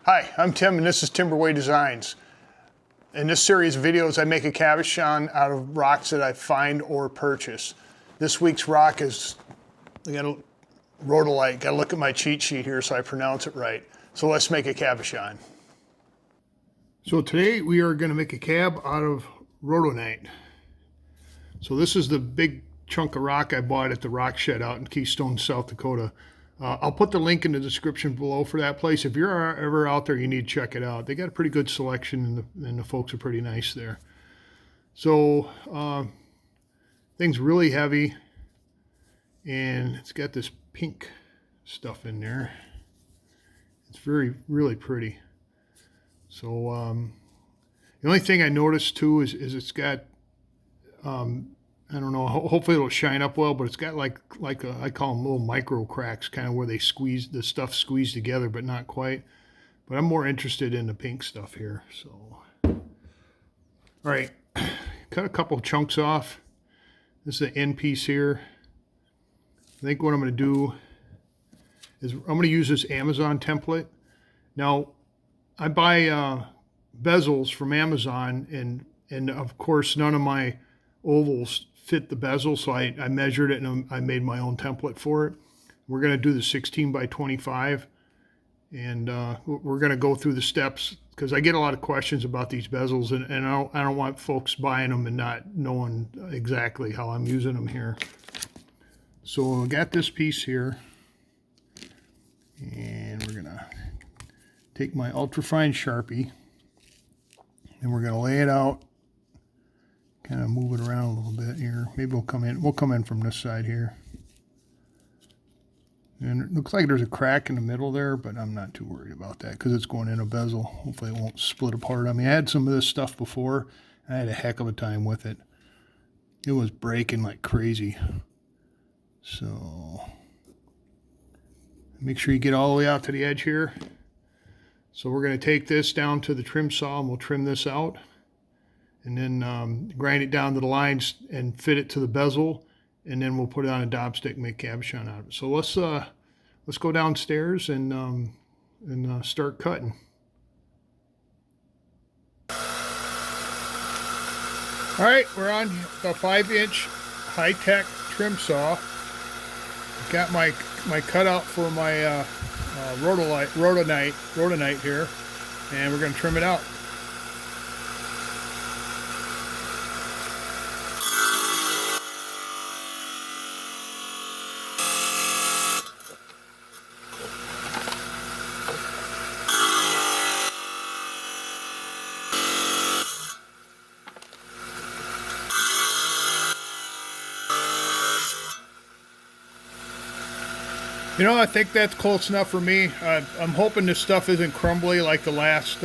Hi, I'm Tim and this is Timberway Designs. In this series of videos I make a cabochon out of rocks that I find or purchase. This week's rock is Rhodonite. Gotta look at my cheat sheet here so I pronounce it right. So let's make a cabochon. So today we are going to make a cab out of rhodonite. So this is the big chunk of rock I bought at the rock shed out in Keystone, South Dakota. I'll put the link in the description below for that place. If you're ever out there, you need to check it out. They got a pretty good selection, and the folks are pretty nice there. So thing's really heavy, and it's got this pink stuff in there. It's really pretty. So the only thing I noticed too is it's got I don't know, hopefully it'll shine up well, but it's got like I call them little micro cracks, kind of where they squeeze the stuff squeezed together, but not quite. But I'm more interested in the pink stuff here. So, all right, cut a couple chunks off. This is the end piece here. I think what I'm going to do is I'm going to use this Amazon template. Now, I buy bezels from Amazon, and of course none of my ovals fit the bezel, so I measured it and I made my own template for it. We're going to do the 16 by 25, and we're going to go through the steps because I get a lot of questions about these bezels, and I don't want folks buying them and not knowing exactly how I'm using them here. So I got this piece here, and we're going to take my ultrafine Sharpie, and we're going to lay it out. Kind of move it around a little bit here. Maybe we'll come in from this side here. And it looks like there's a crack in the middle there, but I'm not too worried about that because it's going in a bezel. Hopefully it won't split apart. I mean, I had some of this stuff before. I had a heck of a time with it. It was breaking like crazy. So make sure you get all the way out to the edge here. So we're going to take this down to the trim saw and we'll trim this out. And then grind it down to the lines and fit it to the bezel, and then we'll put it on a dab stick and make cabochon out of it. So let's go downstairs and start cutting. All right, we're on a 5-inch high-tech trim saw. Got my cutout for my Rhodonite here, and we're going to trim it out. You know, I think that's close enough for me. I'm hoping this stuff isn't crumbly like the last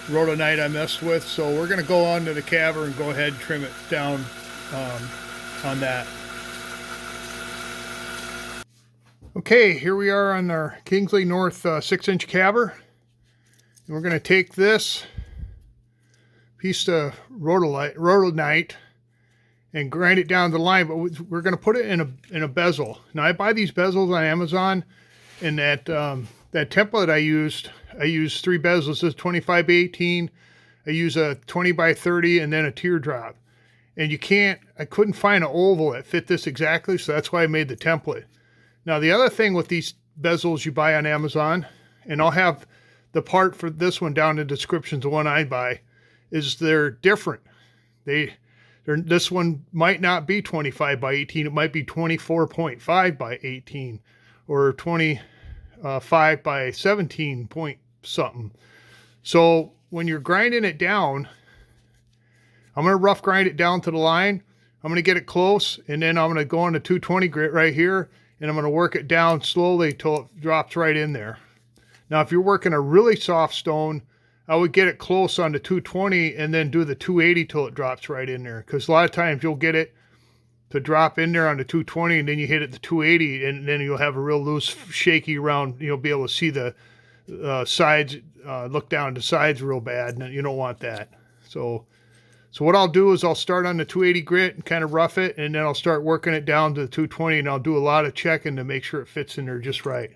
Rhodonite I messed with. So we're going to go on to the caver and go ahead and trim it down on that. Okay, here we are on our Kingsley North 6-inch caver. And we're going to take this piece of Rhodonite and grind it down the line, but we're going to put it in a bezel. Now I buy these bezels on Amazon, and that template I used 3 bezels. This is 25 by 18. I use a 20 by 30 and then a teardrop. And I couldn't find an oval that fit this exactly, so that's why I made the template. Now the other thing with these bezels you buy on Amazon, and I'll have the part for this one down in the description, the one I buy, is they're different. This one might not be 25 by 18. It might be 24.5 by 18 or 25 by 17 point something. So when you're grinding it down, I'm going to rough grind it down to the line. I'm going to get it close, and then I'm going to go on the 220 grit right here, and I'm going to work it down slowly till it drops right in there. Now, if you're working a really soft stone, I would get it close on the 220 and then do the 280 till it drops right in there. Because a lot of times you'll get it to drop in there on the 220 and then you hit it the 280 and then you'll have a real loose, shaky round. You'll be able to see the sides, look down the sides real bad, and you don't want that. So what I'll do is I'll start on the 280 grit and kind of rough it, and then I'll start working it down to the 220, and I'll do a lot of checking to make sure it fits in there just right.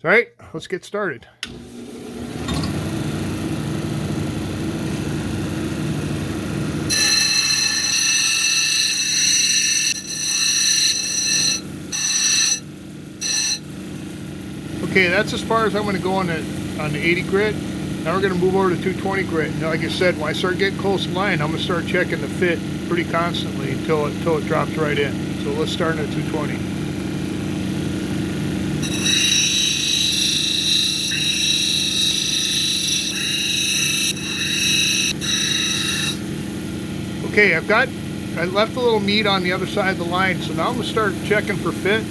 All right, let's get started. Okay, that's as far as I'm going to go on the 80 grit. Now we're going to move over to 220 grit. Now, like I said, when I start getting close to line, I'm going to start checking the fit pretty constantly until it drops right in. So let's start at 220. Okay, I left a little meat on the other side of the line, so now I'm going to start checking for fit.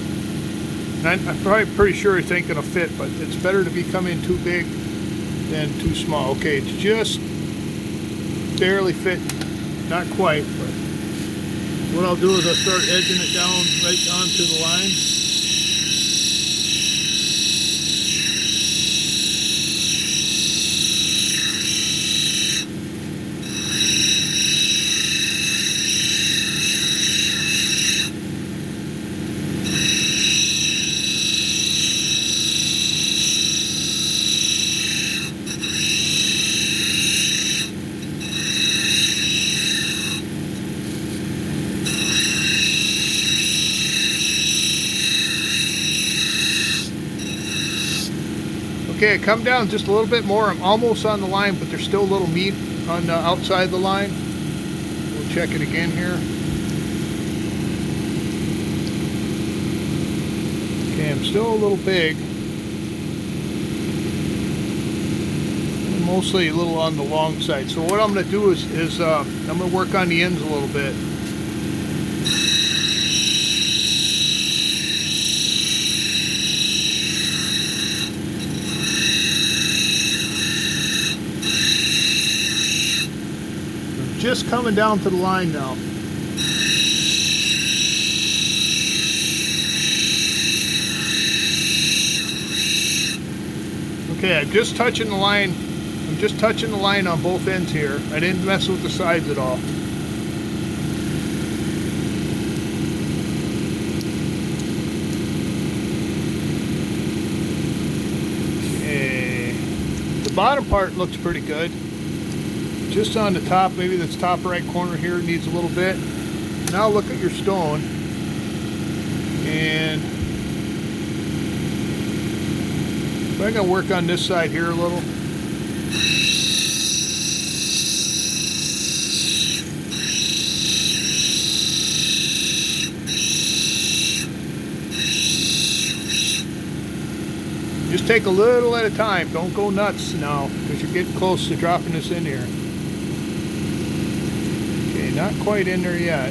And I'm probably pretty sure it's ain't going to fit, but it's better to be coming too big than too small. Okay, it's just barely fit, not quite, but what I'll do is I'll start edging it down right onto the line. Okay, I come down just a little bit more. I'm almost on the line, but there's still a little meat on the outside of the line. We'll check it again here. Okay, I'm still a little big. Mostly a little on the long side. So what I'm going to do is I'm going to work on the ends a little bit. Just coming down to the line now. Okay, I'm just touching the line. I'm just touching the line on both ends here. I didn't mess with the sides at all. Okay. The bottom part looks pretty good. Just on the top, maybe this top right corner here needs a little bit. Now look at your stone, and I'm going to work on this side here a little. Just take a little at a time. Don't go nuts now, because you're getting close to dropping this in here. Not quite in there yet.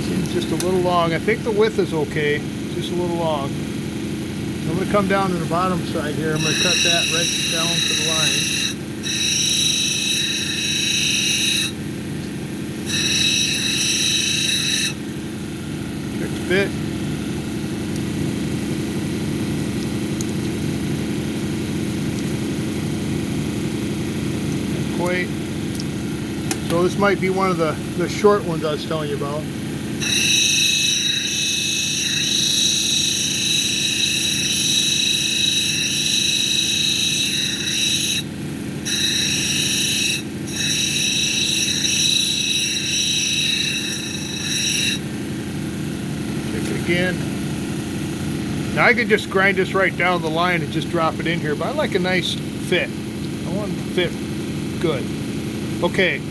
Seems just a little long. I think the width is okay, just a little long. I'm going to come down to the bottom side here. I'm going to cut that right down to the line. Check the fit. Wait. So this might be one of the short ones I was telling you about. Check it again. Now I could just grind this right down the line and just drop it in here, but I like a nice fit. I want it to fit good. Okay,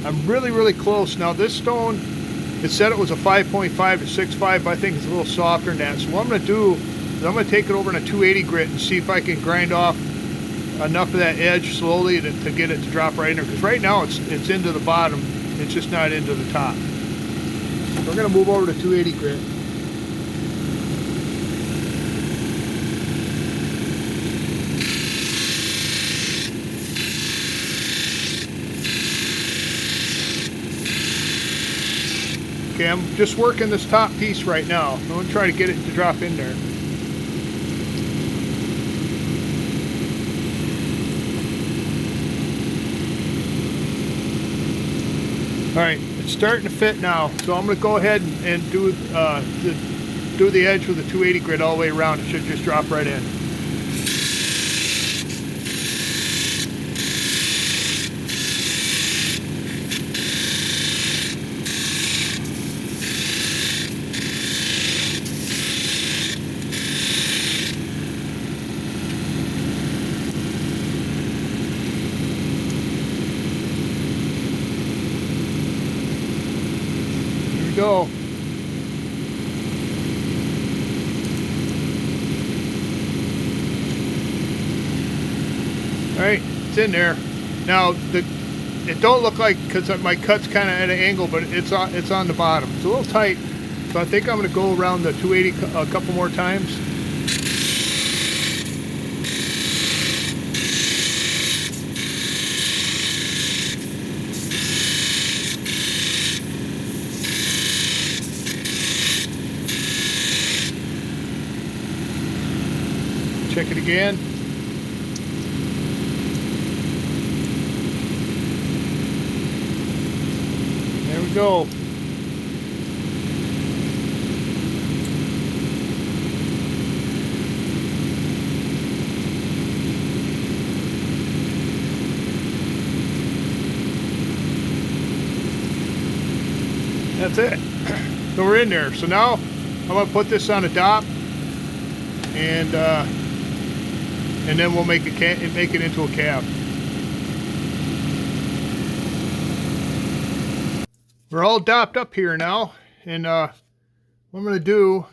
I'm really close. Now this stone, it said it was a 5.5 to 6.5, but I think it's a little softer than that. So what I'm going to do is I'm going to take it over in a 280 grit and see if I can grind off enough of that edge slowly to get it to drop right in there. Because right now it's into the bottom, it's just not into the top. So we're going to move over to 280 grit. Okay, I'm just working this top piece right now. I'm going to try to get it to drop in there. Alright, it's starting to fit now. So I'm going to go ahead and do the edge with the 280 grit all the way around. It should just drop right in. go. All right, it's in there. Now, it don't look like, because my cut's kind of at an angle, but it's on the bottom. It's a little tight, so I think I'm going to go around the 280 a couple more times. Check it again. There we go. That's it. So we're in there. So now I'm going to put this on a dop, and then we'll make it into a cab. We're all dopped up here now, and what I'm going to do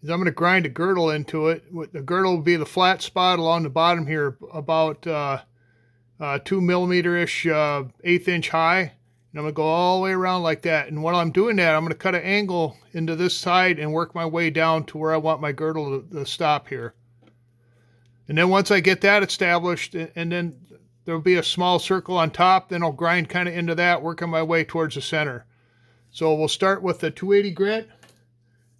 is I'm going to grind a girdle into it. The girdle will be the flat spot along the bottom here, about 2 millimeter-ish, 1/8 inch high. And I'm going to go all the way around like that. And while I'm doing that, I'm going to cut an angle into this side and work my way down to where I want my girdle to stop here. And then once I get that established, and then there'll be a small circle on top, then I'll grind kind of into that, working my way towards the center. So we'll start with the 280 grit,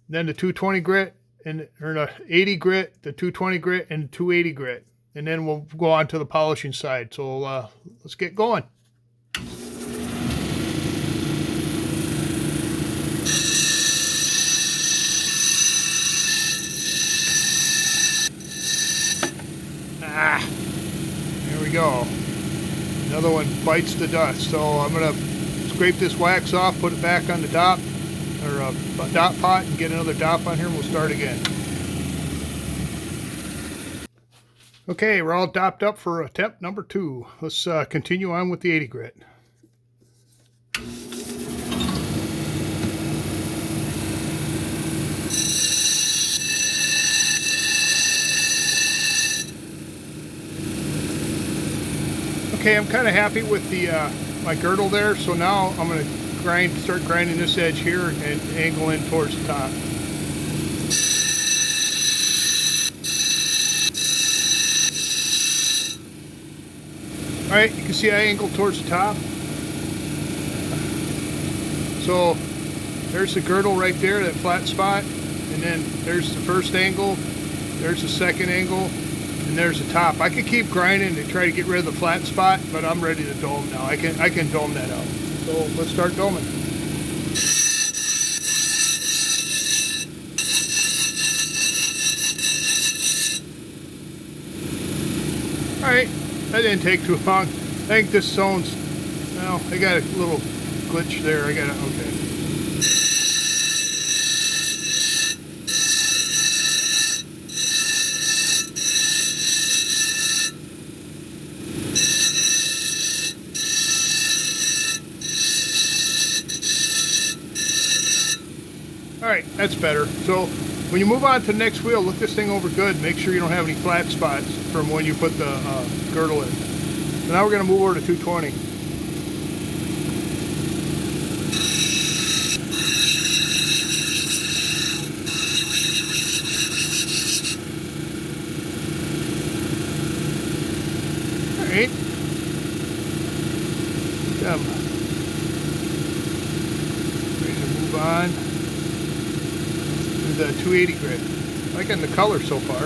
then the 220 grit, or the 80 grit, the 220 grit, and the 280 grit. And then we'll go on to the polishing side. So let's get going. There we go. Another one bites the dust. So I'm going to scrape this wax off, put it back on the dop, or dot pot, and get another dop on here, and we'll start again. Okay, we're all dopped up for attempt number 2. Let's continue on with the 80 grit. Okay, I'm kind of happy with the my girdle there, so now I'm going to start grinding this edge here and angle in towards the top. All right, you can see I angled towards the top. So there's the girdle right there, that flat spot, and then there's the first angle, there's the second angle, and there's the top. I could keep grinding to try to get rid of the flat spot, but I'm ready to dome now. I can dome that out. So let's start doming. All right, that didn't take too long. I think this zone's, well, I got a little glitch there. Okay. All right, that's better. So when you move on to the next wheel, look this thing over good. Make sure you don't have any flat spots from when you put the girdle in. So now we're going to move over to 220. All right. Ready to move on. The 280 grit. Liking the color so far.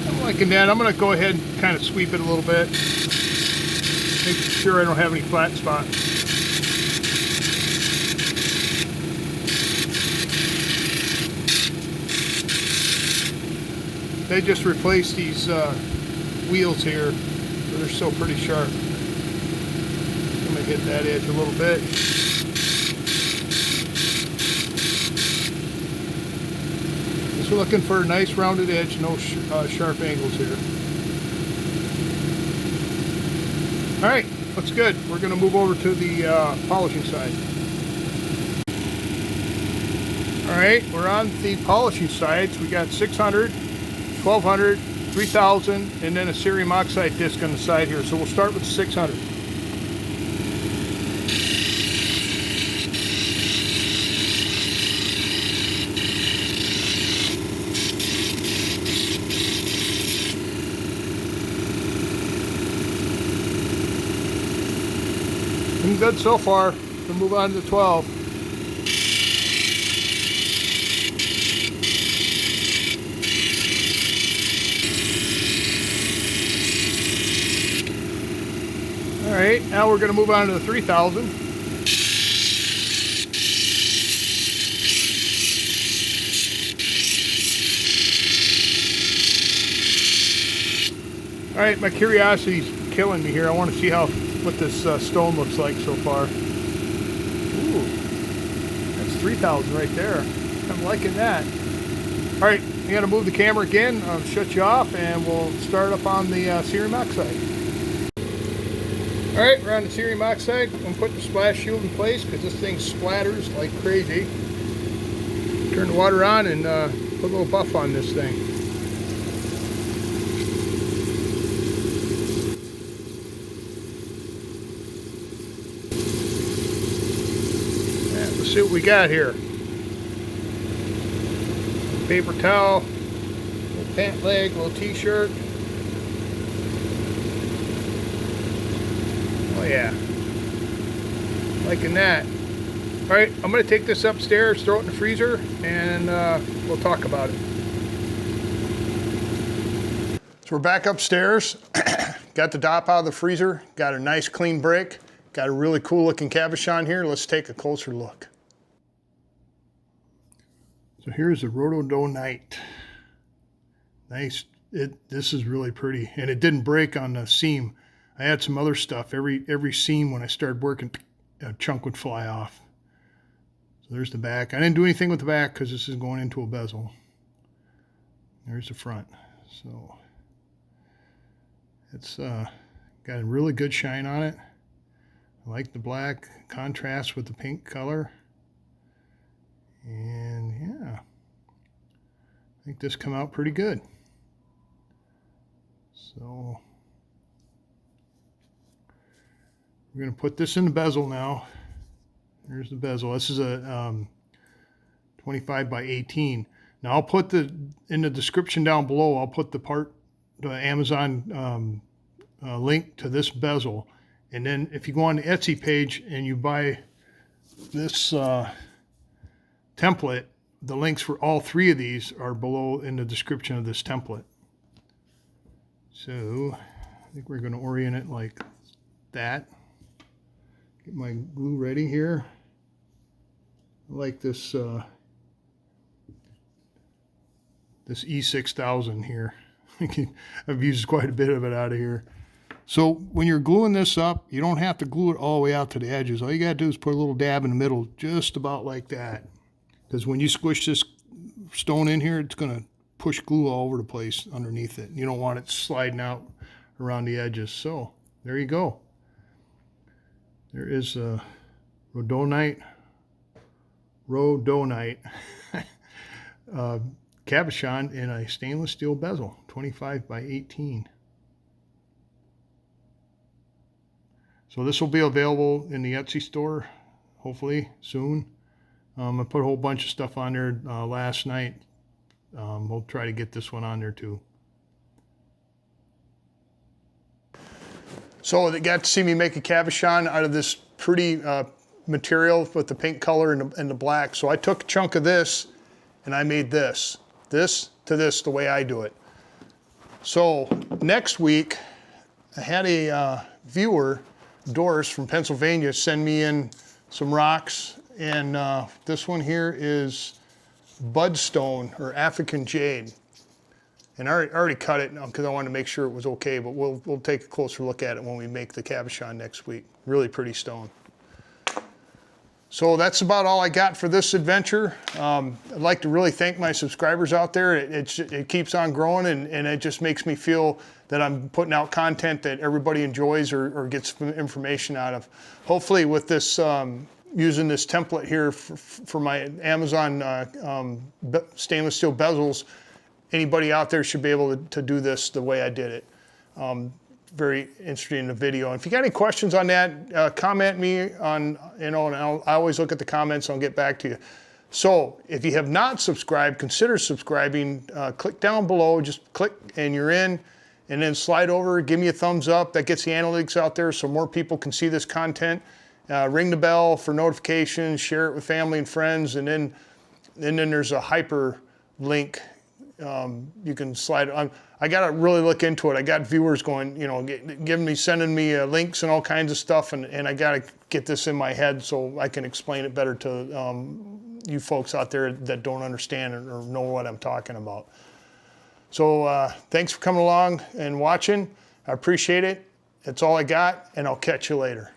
I'm liking that. I'm going to go ahead and kind of sweep it a little bit. Make sure I don't have any flat spots. They just replaced these wheels here, so they're still pretty sharp. I'm going to hit that edge a little bit. Just looking for a nice rounded edge, no sharp angles here. All right, looks good. We're going to move over to the polishing side. All right, we're on the polishing sides. We got 600, 1200, 3000, and then a cerium oxide disc on the side here. So we'll start with 600. Looking good so far. We'll move on to 12. All right, now we're going to move on to the 3000. All right, my curiosity's killing me here. I want to see what this stone looks like so far. Ooh, that's 3000 right there. I'm liking that. All right, I'm going to move the camera again. I'll shut you off, and we'll start up on the cerium oxide. All right, we're on the cerium oxide. I'm going to put the splash shield in place because this thing splatters like crazy. Turn the water on and put a little buff on this thing. Let's see what we got here. Paper towel, little pant leg, little t-shirt. Oh yeah, liking that. All right, I'm going to take this upstairs, throw it in the freezer, and we'll talk about it. So we're back upstairs. Got the DOP out of the freezer, got a nice clean break, got a really cool looking cabochon here. Let's take a closer look. So here's the Rhodonite. Nice. This is really pretty, and it didn't break on the seam. I had some other stuff. Every seam when I started working, a chunk would fly off. So there's the back. I didn't do anything with the back because this is going into a bezel. There's the front. So it's got a really good shine on it. I like the black contrast with the pink color. And yeah, I think this come out pretty good. So we're going to put this in the bezel now. Here's the bezel. This is a 25 by 18. Now I'll put in the description down below, I'll put the Amazon link to this bezel. And then if you go on the Etsy page and you buy this template, the links for all three of these are below in the description of this template. So I think we're going to orient it like that. Get my glue ready here. I like this this E6000 here. I've used quite a bit of it out of here. So when you're gluing this up, you don't have to glue it all the way out to the edges. All you got to do is put a little dab in the middle, just about like that. Because when you squish this stone in here, it's going to push glue all over the place underneath it. You don't want it sliding out around the edges. So there you go. There is a Rhodonite cabochon in a stainless steel bezel, 25 by 18. So this will be available in the Etsy store, hopefully soon. I put a whole bunch of stuff on there last night. We'll try to get this one on there too. So they got to see me make a cabochon out of this pretty material with the pink color and the black. So I took a chunk of this and I made this to this the way I do it. So next week I had a viewer, Doris from Pennsylvania, send me in some rocks, and this one here is budstone or African jade. And I already cut it because I wanted to make sure it was okay, but we'll take a closer look at it when we make the cabochon next week. Really pretty stone. So that's about all I got for this adventure. I'd like to really thank my subscribers out there. It keeps on growing, and it just makes me feel that I'm putting out content that everybody enjoys or gets information out of. Hopefully with this, using this template here for my Amazon stainless steel bezels, anybody out there should be able to do this the way I did it. Very interesting in the video. And if you got any questions on that, comment me on, and I always look at the comments, and I'll get back to you. So if you have not subscribed, consider subscribing. Click down below, just click and you're in, and then slide over, give me a thumbs up. That gets the analytics out there so more people can see this content. Ring the bell for notifications, share it with family and friends, and then there's a hyperlink. You can slide on. I got to really look into it. I got viewers going, sending me links and all kinds of stuff, and I got to get this in my head so I can explain it better to you folks out there that don't understand or know what I'm talking about. So thanks for coming along and watching. I appreciate it. That's all I got, and I'll catch you later.